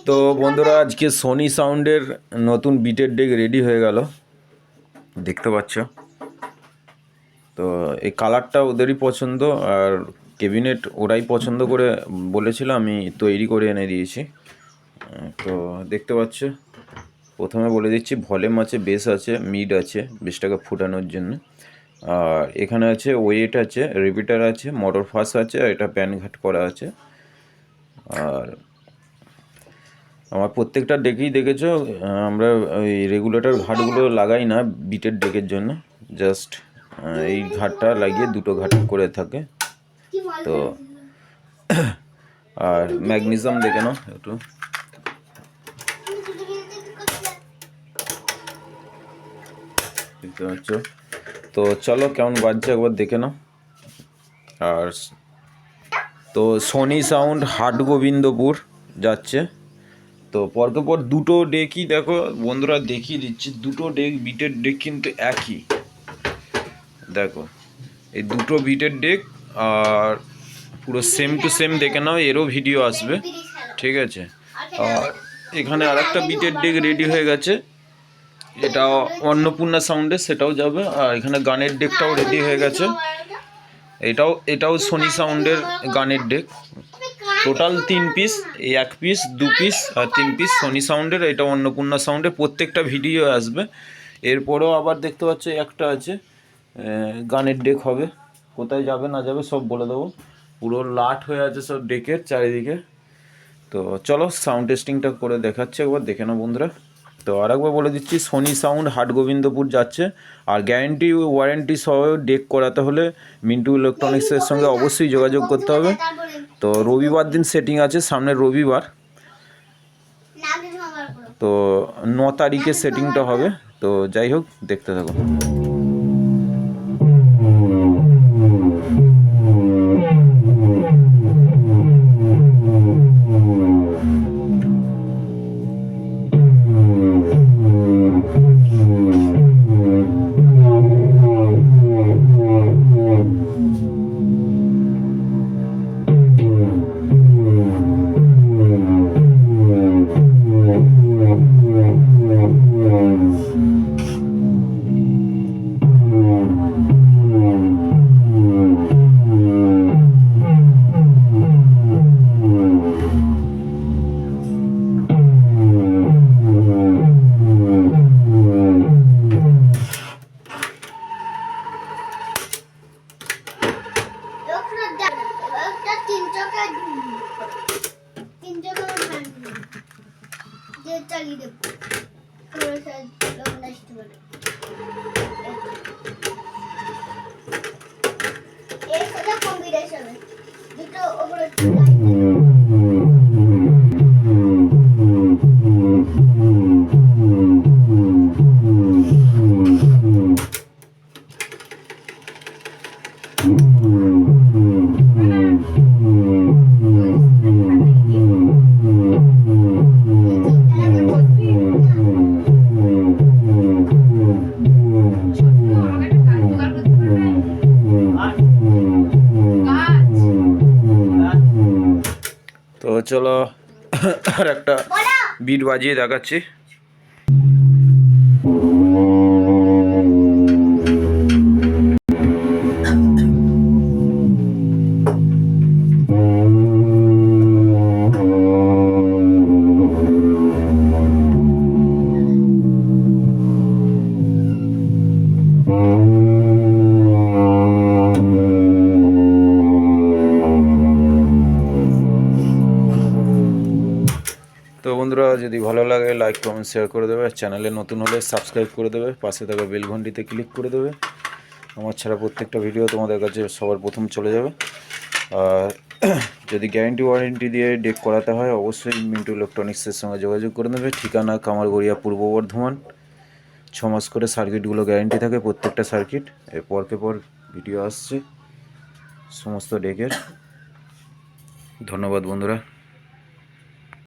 তো বন্ধুরা আজকে সোনি সাউন্ডের নতুন বিটের ডেক রেডি হয়ে গেল, দেখতে পাচ্ছ। তো এই কালারটা ওদেরই পছন্দ, আর ক্যাবিনেট ওরাই পছন্দ করে বলেছিল, আমি তৈরি করে এনে দিয়েছি। তো দেখতে পাচ্ছ, প্রথমে বলে দিচ্ছি ভলিউম আছে, বেস আছে, মিড আছে বেসটাকে ফুটানোর জন্য। আর এখানে আছে ওয়েট আছে, রিপিটার আছে, মোটর ফাস আছে, আর এটা প্যান ঘাট করা আছে। আর আমার প্রত্যেকটা ডেকেই দেখেছো, আমরা ওই রেগুলেটর ঘাটগুলো লাগাই না বিটের ডেকের জন্য, জাস্ট এই ঘাটটা লাগিয়ে দুটো ঘাট করে থাকে। তো আর ম্যাগনেসিয়াম দেখে নাও একটু, দেখতে পাচ্ছ। তো চলো কেমন বাজছে একবার দেখে নাও। আর তো সোনি সাউন্ড হাটগোবিন্দপুর যাচ্ছে। তো পরপর দুটো ডেকই দেখো বন্ধুরা, দেখিয়ে দিচ্ছি, দুটো ডেক বিটের ডেক কিন্তু একই। দেখো এই দুটো বিটের ডেক, আর পুরো সেম টু সেম দেখে নাও, এরও ভিডিও আসবে, ঠিক আছে। আর এখানে আরেকটা বিটের ডেক রেডি হয়ে গেছে, এটা অন্নপূর্ণা সাউন্ডের, সেটাও যাবে। আর এখানে গানের ডেকটাও রেডি হয়ে গেছে, এটাও সোনি সাউন্ডের গানের ডেক। টোটাল 3 পিস, এই 1 পিস 2 পিস আর 3 পিস সোনি সাউন্ডের, এটা অন্নপূর্ণা সাউন্ডের। প্রত্যেকটা ভিডিও আসবে। এরপরেও আবার দেখতে পাচ্ছ একটা আছে গানের ডেক হবে, কোথায় যাবে না যাবে সব বলে দেবো। পুরো লাট হয়ে আছে সব ডেকের চারিদিকে। তো চলো সাউন্ড টেস্টিংটা করে দেখাচ্ছে, একবার দেখে নাও বন্ধুরা। তো আরেকবার বলে দিচ্ছি, সোনি সাউন্ড হাটগোবিন্দপুর যাচ্ছে। আর গ্যারেন্টি ওয়ারেন্টি সহ ডেক করাতে হলে মিন্টু ইলেকট্রনিক্সের সঙ্গে অবশ্যই যোগাযোগ করতে হবে। তো রবিবার দিন সেটিং আছে, সামনের রবিবার। তো 9 তারিখে সেটিংটা হবে। তো যাই হোক, দেখতে থাকো। চালিয়ে দেবো কম্বিনেশন দুটো ওপরে তো চলো আর একটা বিট বাজিয়ে দেখাচ্ছি। তো বন্ধুরা যদি ভালো লাগে লাইক কমেন্ট শেয়ার করে দেবে, চ্যানেলে নতুন হলে সাবস্ক্রাইব করে দেবে, পাশে থাকা বেল ঘন্টিতে ক্লিক করে দেবে। আমার ছাড়া প্রত্যেকটা ভিডিও তোমাদের কাছে সবার প্রথম চলে যাবে। আর যদি গ্যারেন্টি ওয়ারেন্টি দিয়ে ডেক করাতে হয় অবশ্যই মিন্টু ইলেকট্রনিক্সের সঙ্গে যোগাযোগ করে নেবে। ঠিকানা কামারগড়িয়া, পূর্ব বর্ধমান। 6 মাস করে সার্কিটগুলো গ্যারেন্টি থাকে, প্রত্যেকটা সার্কিট। এরপরকে পর ভিডিও আসছে সমস্ত ডেকের। ধন্যবাদ বন্ধুরা।